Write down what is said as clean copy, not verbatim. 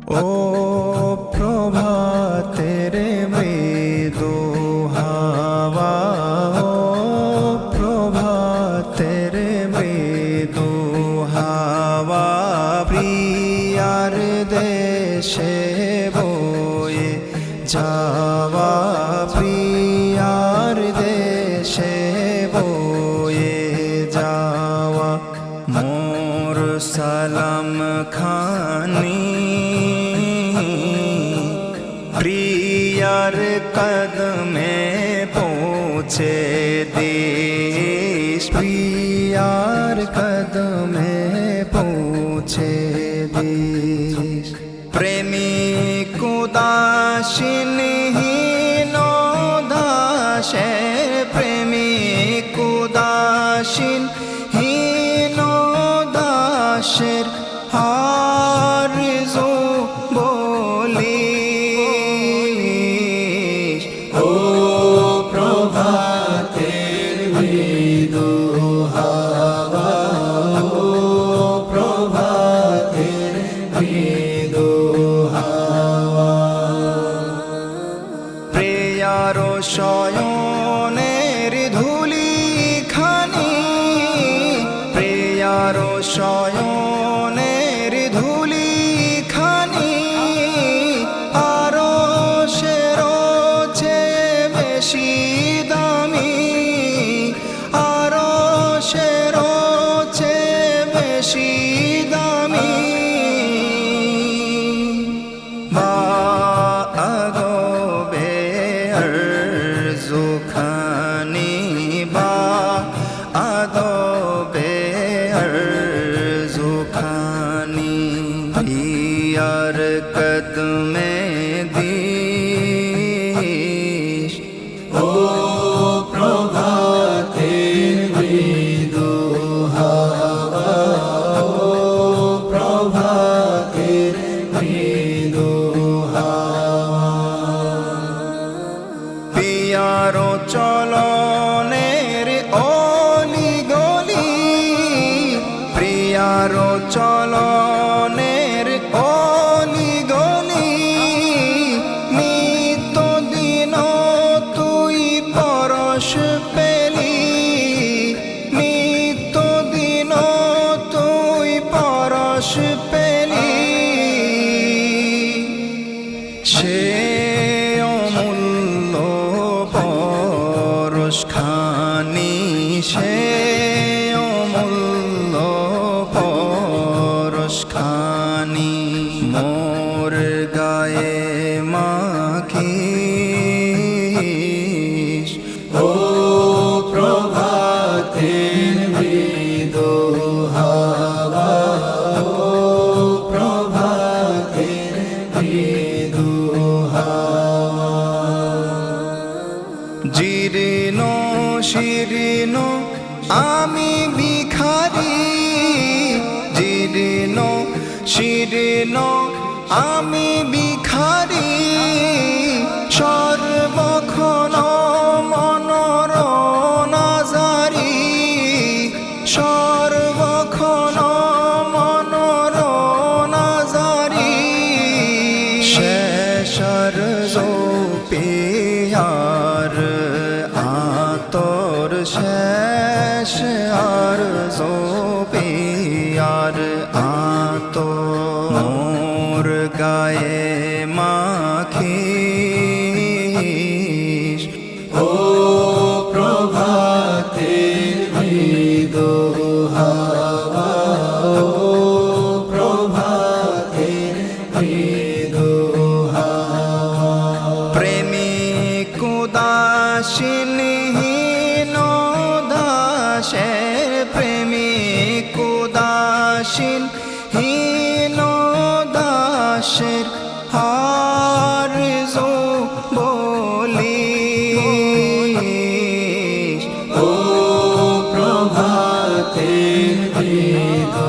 ও প্রভাতের মৃদু হাওয়া, ও প্রভাতের মৃদু হাওয়া, প্রিয়ার দেশে বয়ে যাওয়া, প্রিয়ার দেশে বয়ে যাওয়া, মোর সালাম খানি প্রিয়ার কদমে পৌঁছে দিস, প্রিয়ার কদমে পৌঁছে দিস। প্রেমিক উদাসীনহীন দাসে, প্রেমিক উদাসীনহীন দাসের আরজু বলিস। ও প্রভাতের মৃদু হাওয়া, ও প্রভাতের মৃদু হাওয়া, প্রিয়ার শয়নের ধূলি খানি, প্রিয়ার শয়নের ধূলি খানি, আরো সেরোচে বেশি দামি, আরো সেরোচে বেশি দামি, বা আগবে আরজু খানি, বা আদবে আরজু খানি, প্রিয়ার কদমে দিস। ও প্রভাতের মৃদু হাওয়া, ও প্রভাতের মৃদু হাওয়া, প্রিয়ার চলনের অলি গলি, প্রিয়ার চলনের অলি গলি, নিত্য দিন তুই পরশ পেলি, নিত্য দিন তুই পরশ পেলি, সে অমূল্য পরশ খানি, সে অমূল্য পরশ খানি, মোর গায়ে মাখিস। ও প্রভাতের মৃদু হাওয়া, ও প্রভাতের মৃদু হাওয়া, জীর্ণ শীর্ণ আমি ভিখারি, জীর্ণ শীর্ণ আমি ভিখারি, সর্বক্ষণ মনর নাজারি, সর্বক্ষণ মনর নাজারি, শেষর পিয়ার আতর, শেষ আর পিয়ার আতর, মোর গায়ে মাখিস। ও প্রভাতের মৃদু হাওয়া, ও প্রভাতের মৃদু হাওয়া, প্রেমিক উদাসীনহীন দাসের, প্রেমিক উদাসীনহীন দাসের আরজু বলিস। ও প্রভাতের মৃদু